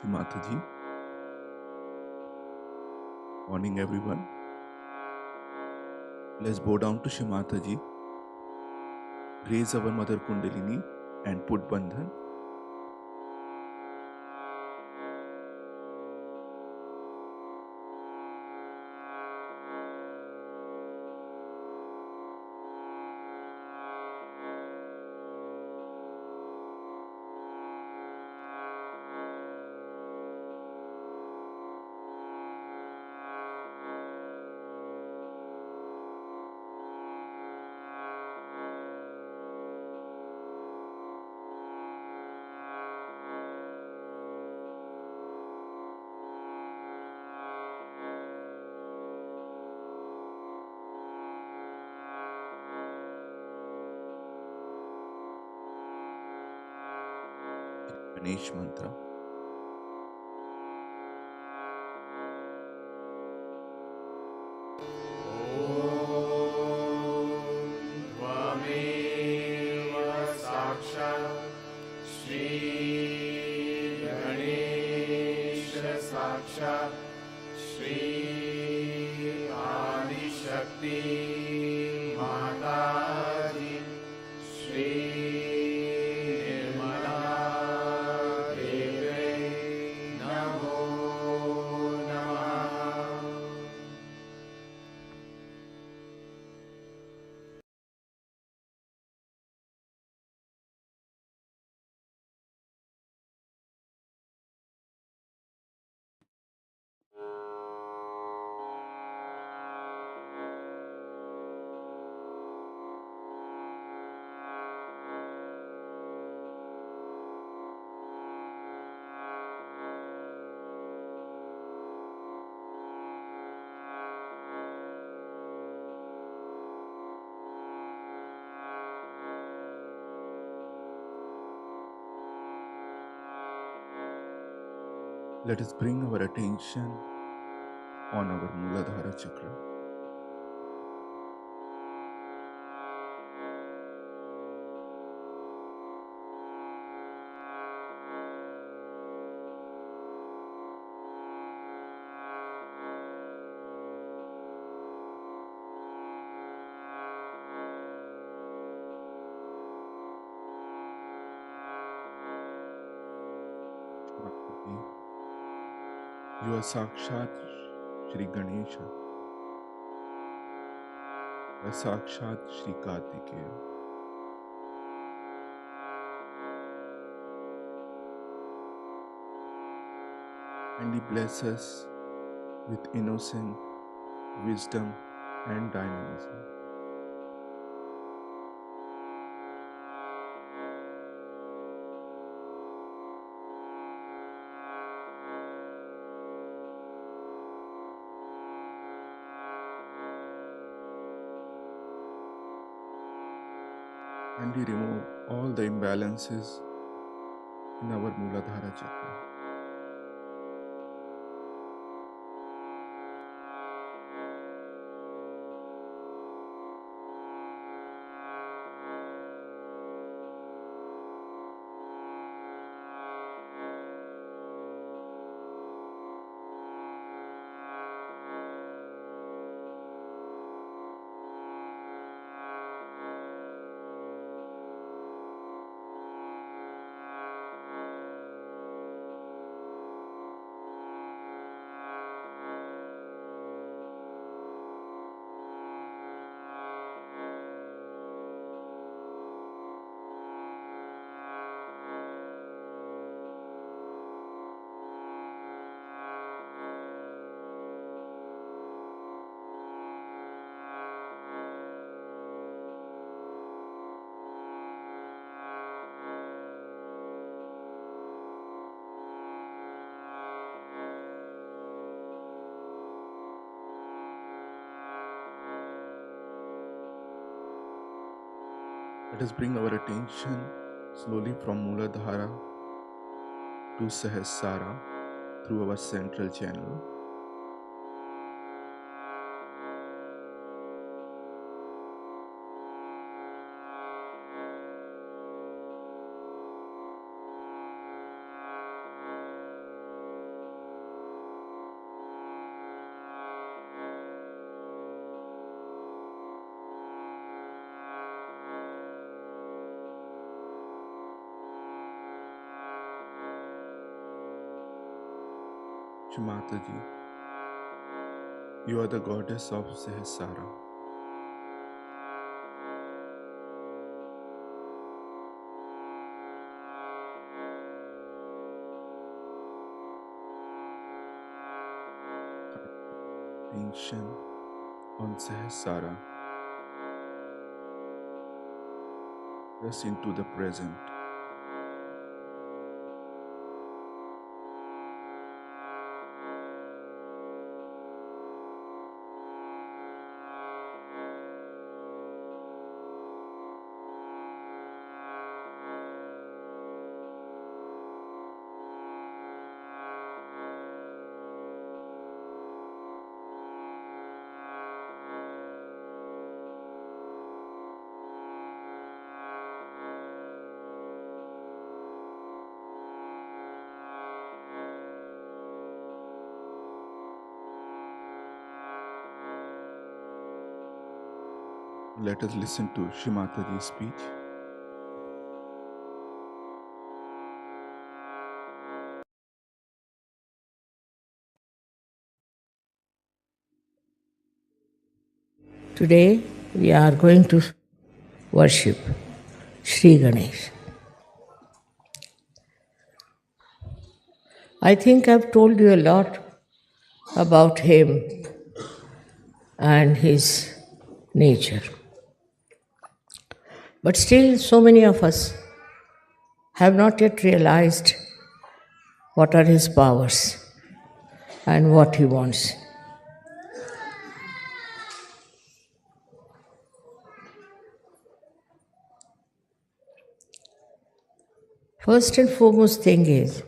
Shri Mataji. Morning, everyone. Let's bow down to Shri Mataji, raise our Mother Kundalini, and put Bandhan. Ganesh Mantra. Let us bring our attention on our Muladhara Chakra. You are Sakshat Shri Ganesha, you are Sakshat Shri Kartikeya. And He blesses us with innocent wisdom and dynamism. And He removes all the imbalances in our Muladhara Chakra. Let us bring our attention slowly from Muladhara to Sahasrara through our central channel. Shri Mataji, you are the goddess of Sahasrara. Attention on Sahasrara, just into the present. Let us listen to Shri Mataji's speech. Today we are going to worship Sri Ganesh. I think I've told you a lot about him and his nature. But still, so many of us have not yet realized what are his powers and what he wants. First and foremost thing is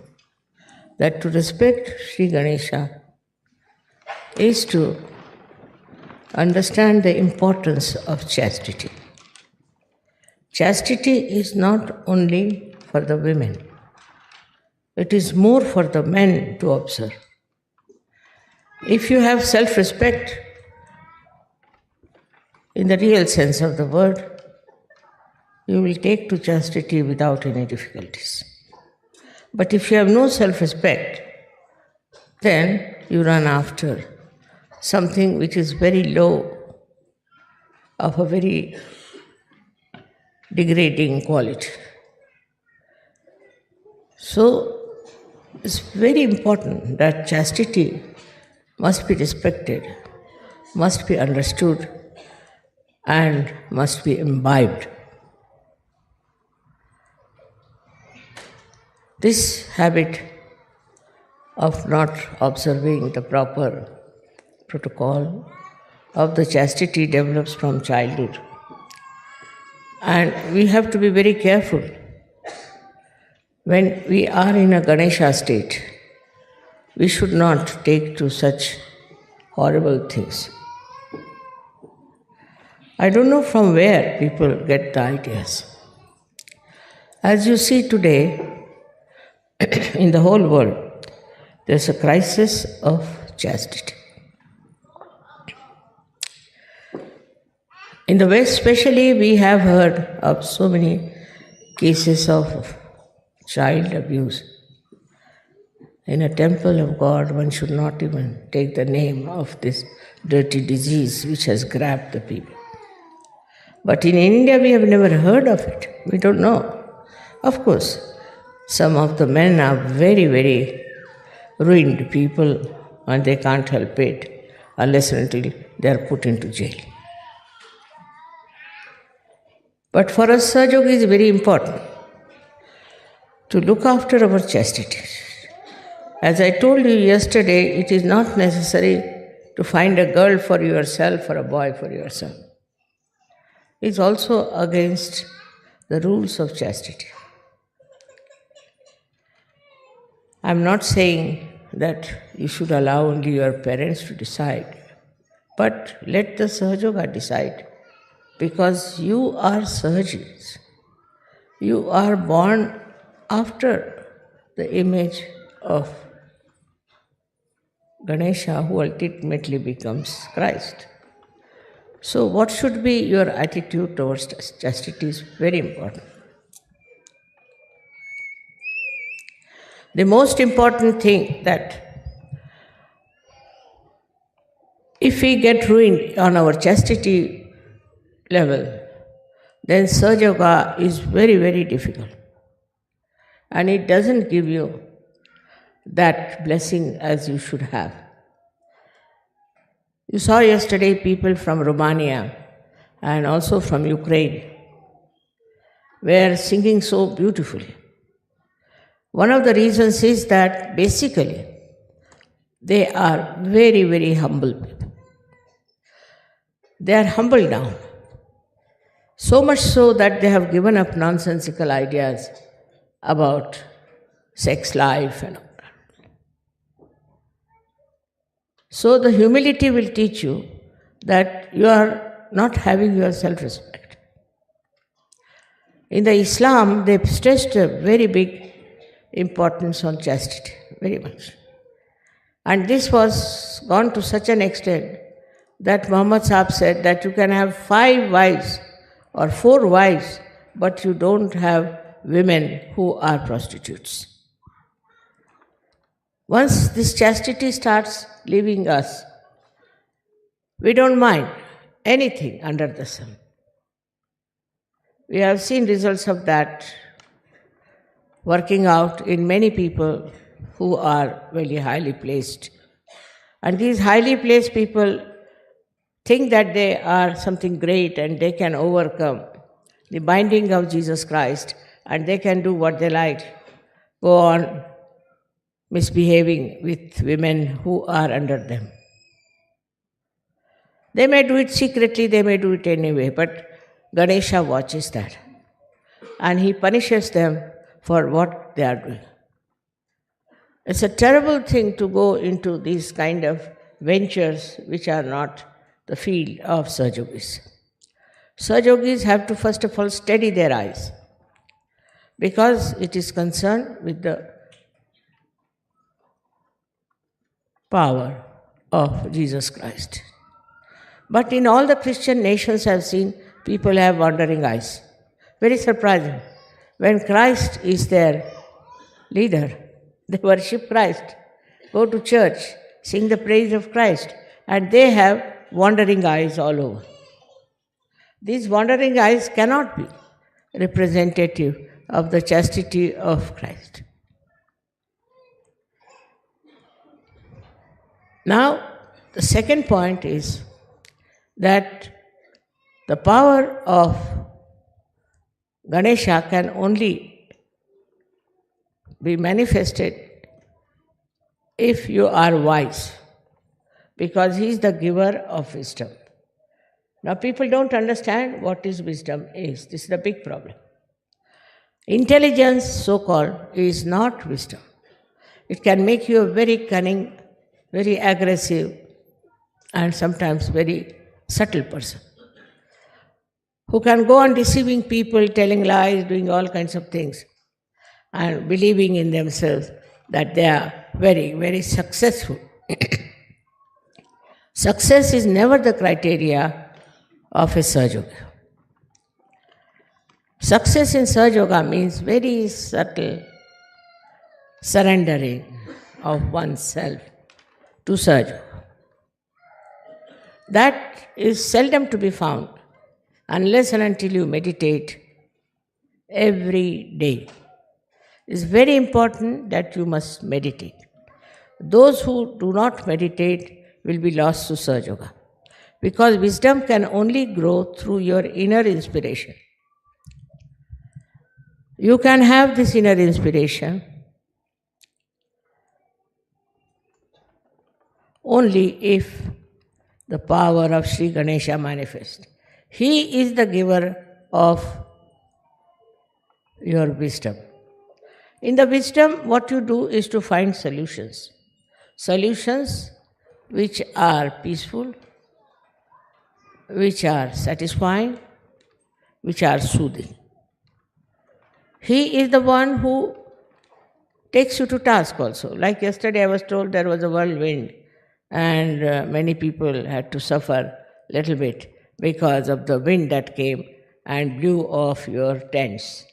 that to respect Sri Ganesha, is to understand the importance of chastity. Chastity is not only for the women, it is more for the men to observe. If you have self respect in the real sense of the word, you will take to chastity without any difficulties. But if you have no self respect, then you run after something which is very low, of a very degrading quality. So, it's very important that chastity must be respected, must be understood, and must be imbibed. This habit of not observing the proper protocol of the chastity develops from childhood. And we have to be very careful when we are in a Ganesha state. We should not take to such horrible things. I don't know from where people get the ideas. As you see today, in the whole world, there's a crisis of chastity. In the West, especially, we have heard of so many cases of child abuse. In a temple of God, one should not even take the name of this dirty disease which has grabbed the people. But in India, we have never heard of it. We don't know. Of course, some of the men are very, very ruined people and they can't help it unless and until they are put into jail. But for us, Sahaja is very important to look after our chastity. As I told you yesterday, it is not necessary to find a girl for yourself or a boy for yourself. It's also against the rules of chastity. I'm not saying that you should allow only your parents to decide, but let the Sahajoga decide, because you are Sahajis. You are born after the image of Ganesha, who ultimately becomes Christ. So what should be your attitude towards chastity is very important. The most important thing that if we get ruined on our chastity level, then Sahaja Yoga is very, very difficult. And it doesn't give you that blessing as you should have. You saw yesterday people from Romania and also from Ukraine were singing so beautifully. One of the reasons is that basically they are very, very humble people. They are humbled down. So much so that they have given up nonsensical ideas about sex life and all that. So the humility will teach you that you are not having your self-respect. In the Islam, they stressed a very big importance on chastity, very much. And this was gone to such an extent that Muhammad Sahib said that you can have 5 wives or 4 wives, but you don't have women who are prostitutes. Once this chastity starts leaving us, we don't mind anything under the sun. We have seen results of that working out in many people who are very highly placed. And these highly placed people think that they are something great and they can overcome the binding of Jesus Christ and they can do what they like, go on misbehaving with women who are under them. They may do it secretly, they may do it anyway, but Ganesha watches that and he punishes them for what they are doing. It's a terrible thing to go into these kind of ventures which are not the field of Sahajogis. Sahajogis have to first of all steady their eyes because it is concerned with the power of Jesus Christ. But in all the Christian nations, I have seen people have wandering eyes. Very surprising. When Christ is their leader, they worship Christ, go to church, sing the praise of Christ, and they have wandering eyes all over. These wandering eyes cannot be representative of the chastity of Christ. Now, the second point is that the power of Ganesha can only be manifested if you are wise, because he is the giver of wisdom. Now, people don't understand what is wisdom is. This is the big problem. Intelligence, so-called, is not wisdom. It can make you a very cunning, very aggressive, and sometimes very subtle person who can go on deceiving people, telling lies, doing all kinds of things, and believing in themselves that they are very, very successful. Success is never the criteria of a Sahaja. Success in Sahaja Yoga means very subtle surrendering of oneself to Sahaja. That is seldom to be found unless and until you meditate every day. It's very important that you must meditate. Those who do not meditate will be lost to Sahaja Yoga, because wisdom can only grow through your inner inspiration. You can have this inner inspiration only if the power of Sri Ganesha manifests. He is the giver of your wisdom. In the wisdom, what you do is to find solutions. Solutions which are peaceful, which are satisfying, which are soothing. He is the one who takes you to task also. Like yesterday I was told there was a whirlwind and many people had to suffer a little bit because of the wind that came and blew off your tents.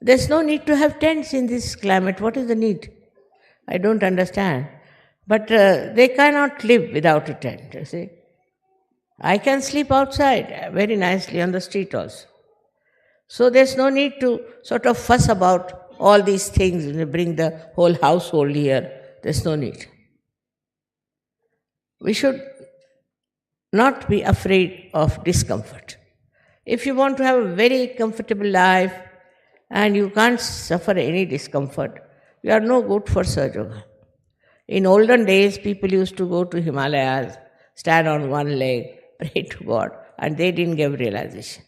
There's no need to have tents in this climate. What is the need? I don't understand. But they cannot live without a tent, you see. I can sleep outside very nicely on the street also. So there's no need to sort of fuss about all these things and bring the whole household here. There's no need. We should not be afraid of discomfort. If you want to have a very comfortable life and you can't suffer any discomfort, you are no good for Sahaja Yoga. In olden days, people used to go to Himalayas, stand on one leg, pray to God, and they didn't get realization.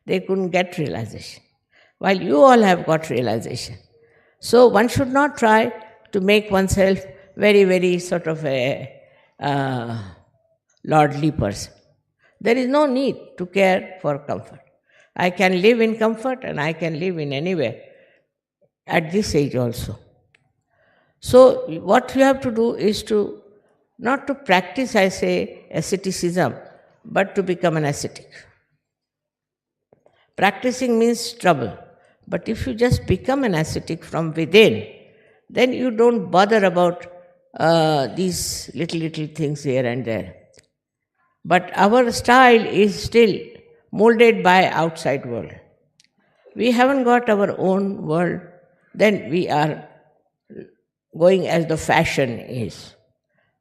They couldn't get realization, while you all have got realization. So one should not try to make oneself very, very sort of a lordly person. There is no need to care for comfort. I can live in comfort and I can live in anywhere at this age also. So what you have to do is to not to practice, I say, asceticism, but to become an ascetic. Practicing means trouble. But if you just become an ascetic from within, then you don't bother about these little things here and there. But our style is still molded by outside world. We haven't got our own world, then we are going as the fashion is.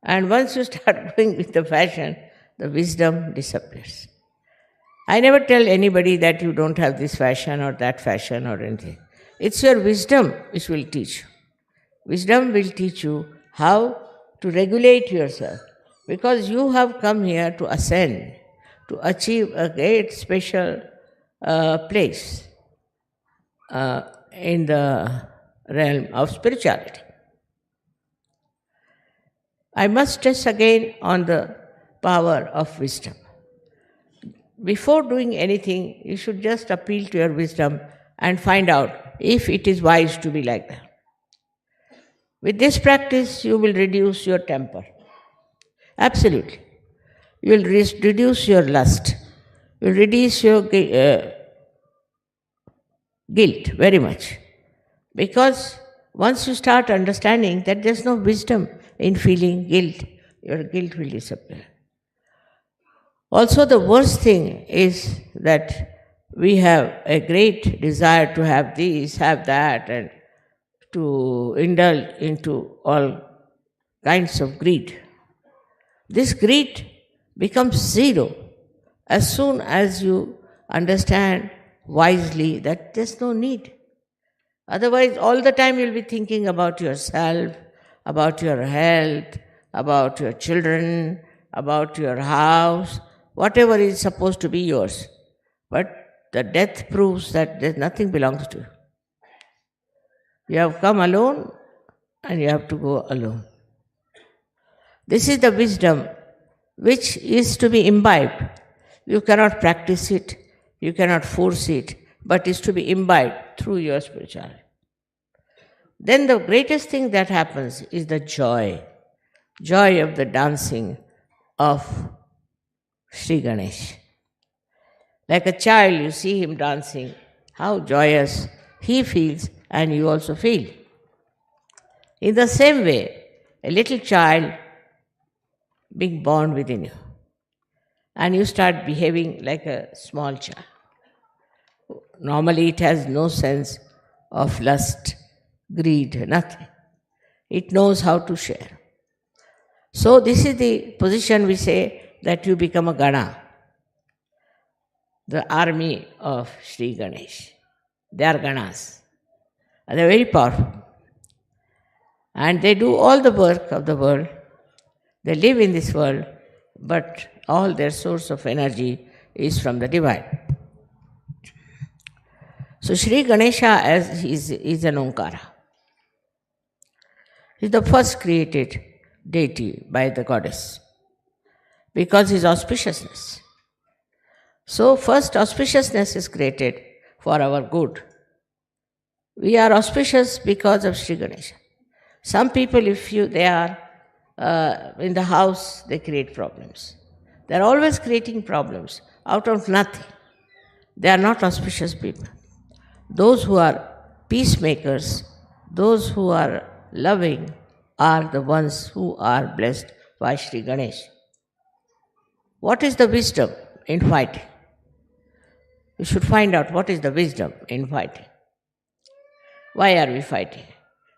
And once you start going with the fashion, the wisdom disappears. I never tell anybody that you don't have this fashion or that fashion or anything. It's your wisdom which will teach you. Wisdom will teach you how to regulate yourself, because you have come here to ascend, to achieve a great special place in the realm of spirituality. I must stress again on the power of wisdom. Before doing anything, you should just appeal to your wisdom and find out if it is wise to be like that. With this practice, you will reduce your temper. Absolutely. You will reduce your lust. You will reduce your guilt very much. Because once you start understanding that there's no wisdom in feeling guilt, your guilt will disappear. Also, the worst thing is that we have a great desire to have this, have that, and to indulge into all kinds of greed. This greed becomes zero as soon as you understand wisely that there's no need. Otherwise, all the time you'll be thinking about yourself, about your health, about your children, about your house, whatever is supposed to be yours. But the death proves that there's nothing belongs to you. You have come alone and you have to go alone. This is the wisdom which is to be imbibed. You cannot practice it, you cannot force it, but is to be imbibed through your spirituality. Then the greatest thing that happens is the joy of the dancing of Sri Ganesh. Like a child, you see him dancing, how joyous he feels and you also feel. In the same way, a little child being born within you, and you start behaving like a small child. Normally, it has no sense of lust, greed, nothing. It knows how to share. So, this is the position we say that you become a Gana, the army of Sri Ganesh. They are Ganas. And they are very powerful. And they do all the work of the world. They live in this world, but all their source of energy is from the divine. So Sri Ganesha is an Omkara. He is the first created deity by the goddess because his auspiciousness. So first auspiciousness is created for our good. We are auspicious because of Sri Ganesha. Some people, if they are in the house, they create problems. They are always creating problems out of nothing. They are not auspicious people. Those who are peacemakers, those who are loving, are the ones who are blessed by Sri Ganesh. What is the wisdom in fighting? You should find out what is the wisdom in fighting. Why are we fighting?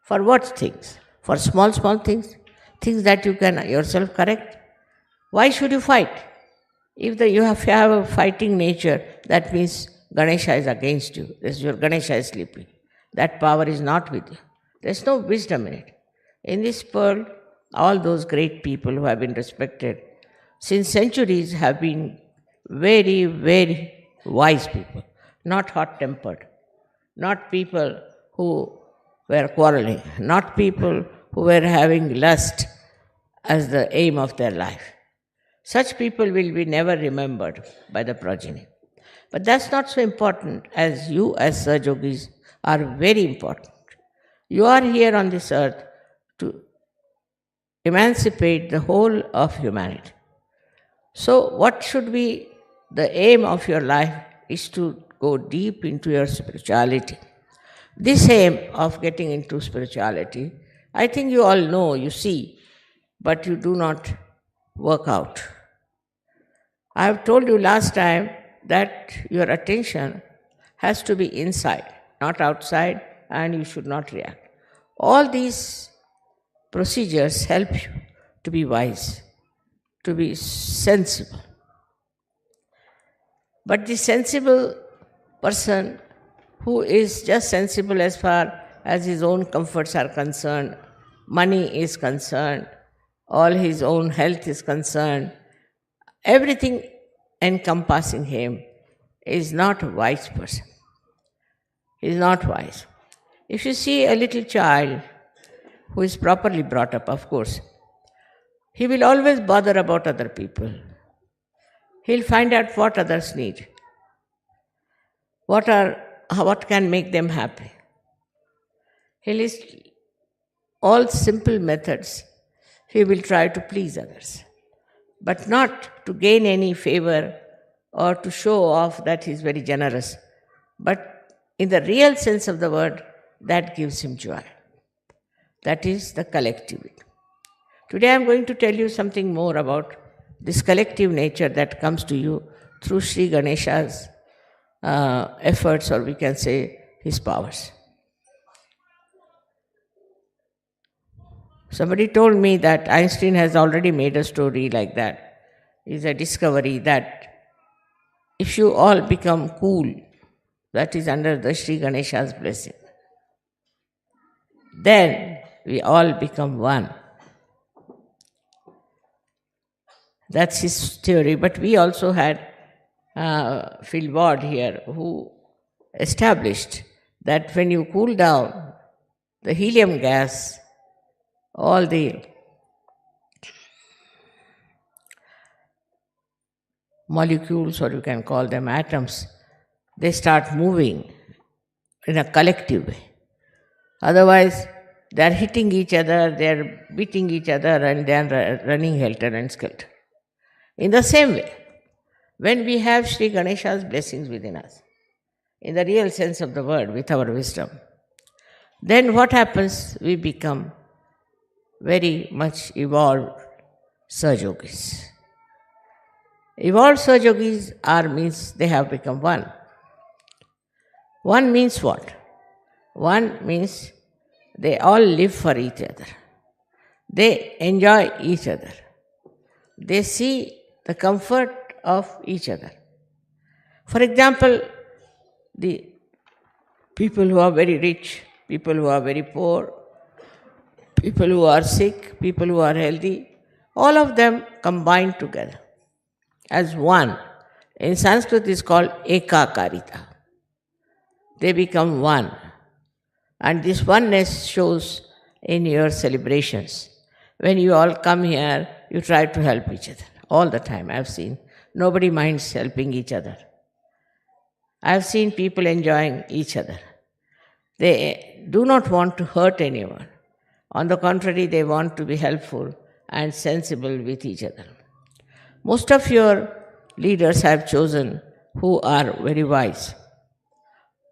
For what things? For small things? Things that you can yourself correct? Why should you fight? If you have a fighting nature, that means Ganesha is against you. Your Ganesha is sleeping. That power is not with you. There's no wisdom in it. In this world, all those great people who have been respected since centuries have been very, very wise people, not hot-tempered, not people who were quarreling, not people who were having lust as the aim of their life. Such people will be never remembered by the progeny. But that's not so important as you as Sahajogis are very important. You are here on this earth to emancipate the whole of humanity. So what should be the aim of your life is to go deep into your spirituality. This aim of getting into spirituality, I think you all know, you see, but you do not work out. I have told you last time that your attention has to be inside, not outside, and you should not react. All these procedures help you to be wise, to be sensible. But the sensible person who is just sensible as far as his own comforts are concerned, money is concerned, all his own health is concerned, everything encompassing him is not a wise person. He is not wise. If you see a little child who is properly brought up, of course, He will always bother about other people. He'll find out what others need, what can make them happy. He'll list all simple methods. He will try to please others, but not to gain any favor or to show off that he's very generous. But in the real sense of the word, that gives him joy. That is the collectivity. Today I'm going to tell you something more about this collective nature that comes to you through Sri Ganesha's efforts, or we can say his powers. Somebody told me that Einstein has already made a story like that. It's a discovery that if you all become cool, that is under the Sri Ganesha's blessing, then we all become one. That's his theory. But we also had Phil Ward here, who established that when you cool down the helium gas, all the molecules, or you can call them atoms, they start moving in a collective way. Otherwise, they are hitting each other, they are beating each other, and they are running helter and skelter. In the same way, when we have Sri Ganesha's blessings within us, in the real sense of the word, with our wisdom, then what happens? We become very much evolved Sahajogis. Evolved Sahajogis means they have become one. One means what? One means they all live for each other. They enjoy each other. They see the comfort of each other. For example, the people who are very rich, people who are very poor, people who are sick, people who are healthy, all of them combine together as one. In Sanskrit, it's called ekakarita. They become one. And this oneness shows in your celebrations. When you all come here, you try to help each other. All the time, I've seen. Nobody minds helping each other. I've seen people enjoying each other. They do not want to hurt anyone. On the contrary, they want to be helpful and sensible with each other. Most of your leaders have chosen who are very wise,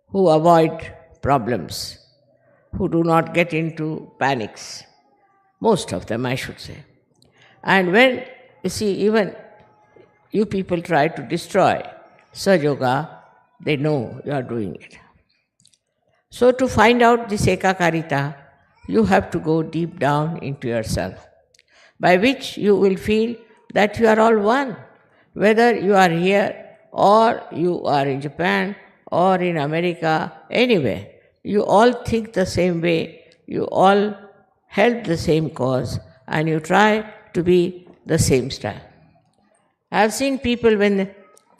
who avoid problems, who do not get into panics. Most of them, I should say. And when, you see, even you people try to destroy Sahajoga, they know you are doing it. So to find out this ekakarita, you have to go deep down into yourself, by which you will feel that you are all one. Whether you are here or you are in Japan or in America, anywhere, you all think the same way, you all help the same cause, and you try to be the same style. I have seen people when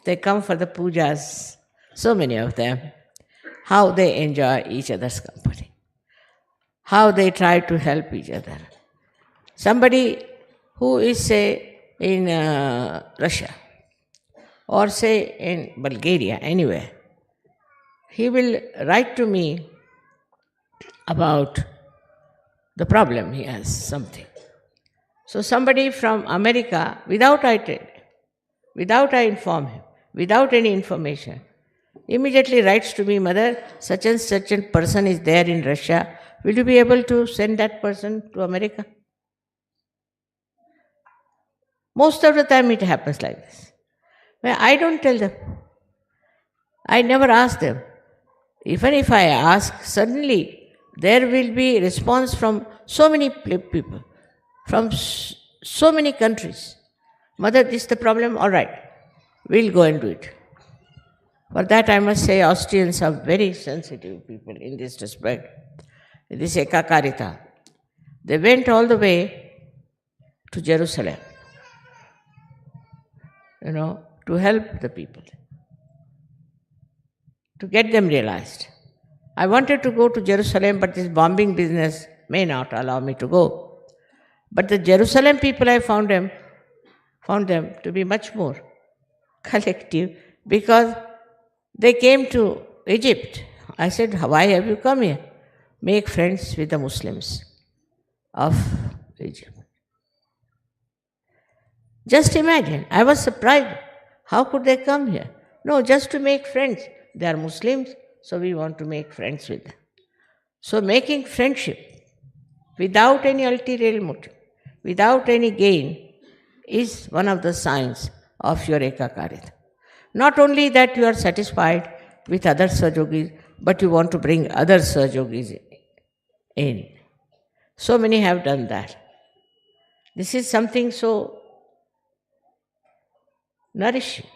they come for the pujas, so many of them, how they enjoy each other's company, how they try to help each other. Somebody who is, say, in Russia, or say in Bulgaria, anywhere, he will write to me about the problem he has, something. So somebody from America, without I inform him, without any information, immediately writes to me, Mother, such and such a person is there in Russia. Will you be able to send that person to America? Most of the time it happens like this. Well, I don't tell them. I never ask them. Even if I ask, suddenly there will be response from so many people, from so many countries. Mother, this is the problem? All right, we'll go and do it. For that, I must say, Austrians are very sensitive people in this respect. This ekakarita. They went all the way to Jerusalem, to help the people, to get them realized. I wanted to go to Jerusalem, but this bombing business may not allow me to go. But the Jerusalem people, I found them to be much more collective because they came to Egypt. I said, why have you come here? Make friends with the Muslims of Egypt. Just imagine, I was surprised. How could they come here? No, just to make friends. They are Muslims, so we want to make friends with them. So, making friendship without any ulterior motive, without any gain, is one of the signs of your ekakarita. Not only that you are satisfied with other Sahajogis, but you want to bring other Sahajogis in. So many have done that. This is something so nourishing.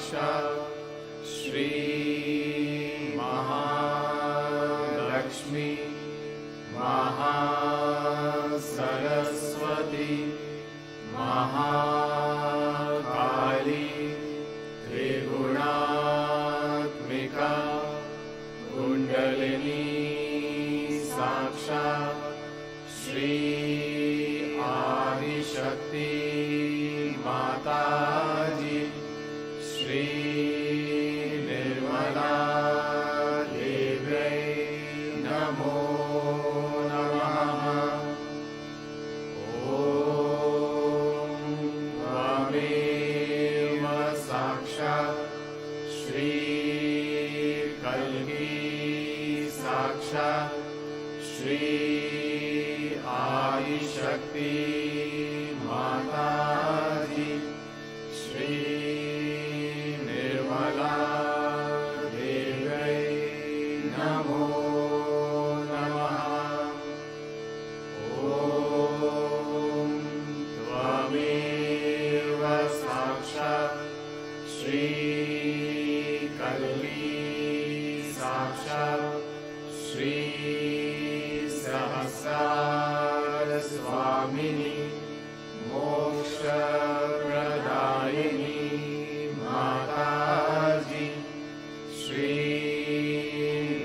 साक्षात् श्री महालक्ष्मी महासरस्वती महाकाली त्रिगुणात्मिका कुंडलिनी साक्षात् श्री आदिशक्ति माताजी श्री निर्मला देव्यै नमो नमः। ॐ त्वमेव साक्षात् श्री कल्की साक्षात् श्री आदिशक्ति माताजी श्री निर्मला देव्यै नमो नमः। ॐ त्वमेव साक्षात् श्री कल्की साक्षात् श्री सहस्रार स्वामिनी मोक्षप्रदायिनी माताजी श्री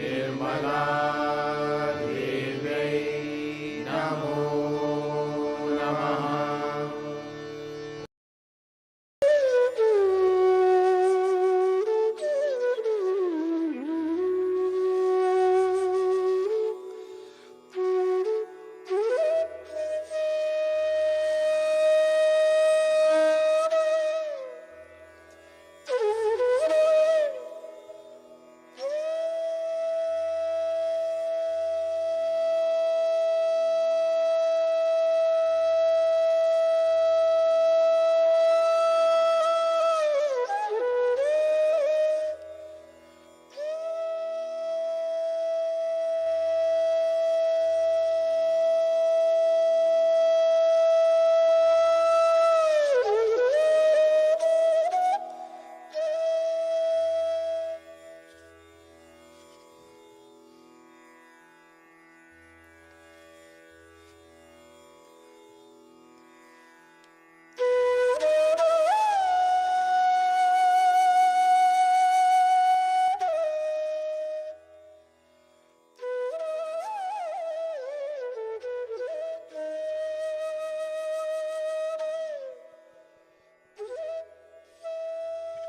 निर्मला देव्यै नमो नमः।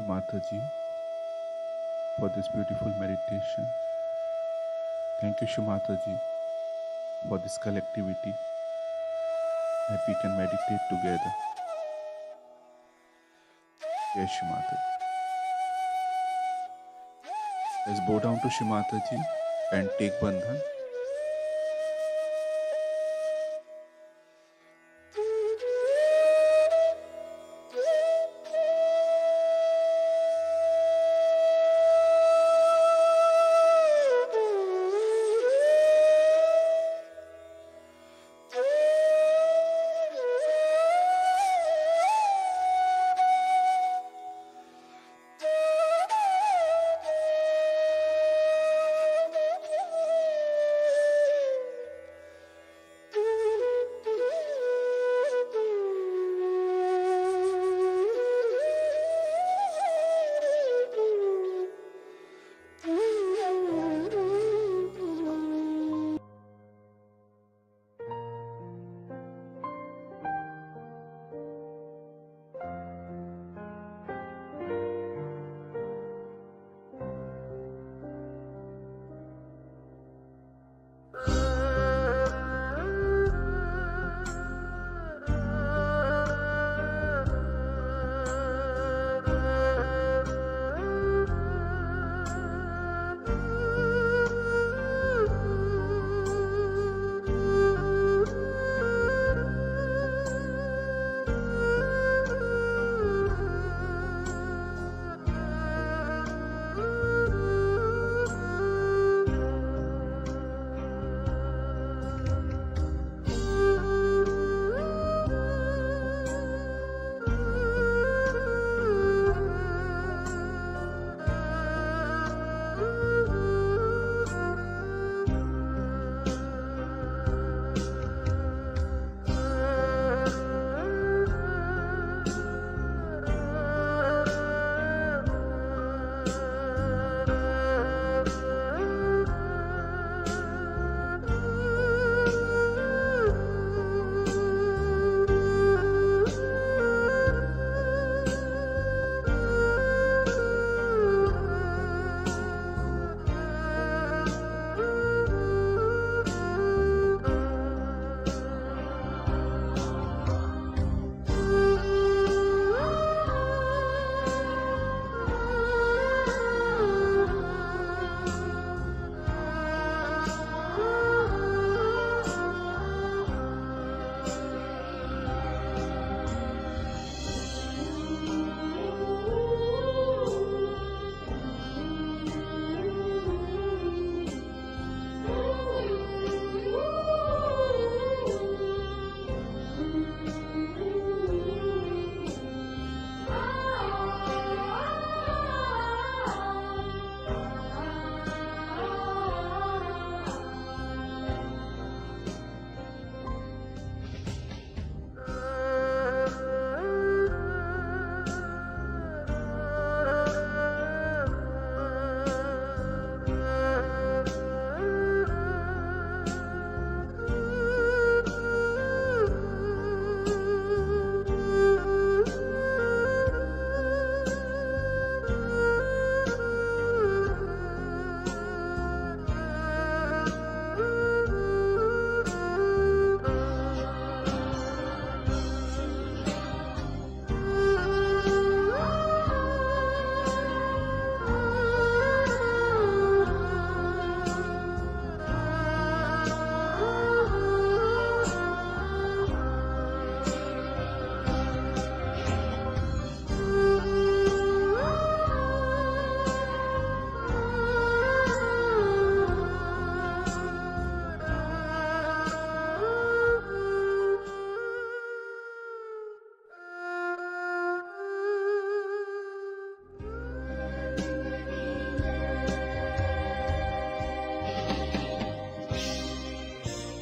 Mataji, for this beautiful meditation. Thank you, Mataji, for this collectivity that we can meditate together. Yes, Mataji. Let's bow down to Mataji and take Bandhan.